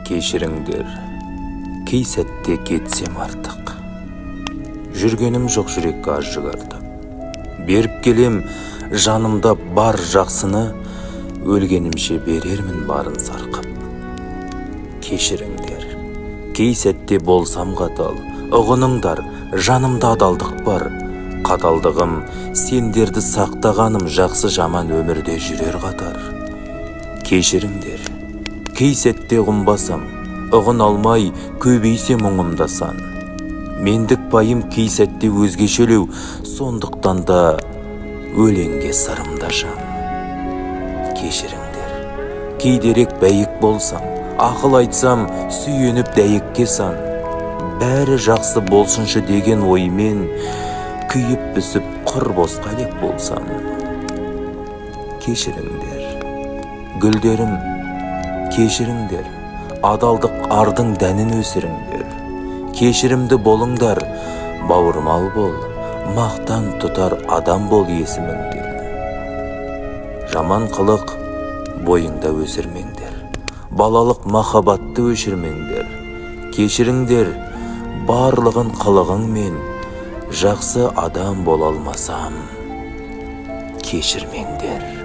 Кешіріңдер, кей сәтте кетсем артық. Жүргенім жоқ жүрекке ажжық артып. Беріп келем жанымда бар жақсыны, өлгенімше берермін барын сарқып. Кешіріңдер, кей сәтте болсам қатал, ұғыныңдар, жанымда адалдық бар. Қаталдығым сендерді сақтағаным, жақсы жаман өмірде жүрер қатар. Кешіріңдер, кей сәтте ұғынбасам, ұғын алмай көбейсе мұңымда сан. Мендік пайым кей сәтте өзгешелеу, сондықтан да өлеңге сырымда жан. Кешіріңдер, кейдерек бәйік болсам, ақыл айтсам, сүйеніп дәйекке сан. Бәрі жақсы болсыншы деген оймен, күйіп бүсіп құр босқа әлек болсам. Кешіріңдер, гүлдерім, кешіріңдер, адалдық ардың дәнін өсіріңдер. Кешірімді болыңдар, бауырмал бол, мақтан тұтар адам бол есіміңден. Жаман қылық бойыңда өсірмеңдер, балалық махаббатты өшірмеңдер. Кешіріңдер, барлығын қылығыңмен, жақсы адам бола алмасам, кешірмеңдер.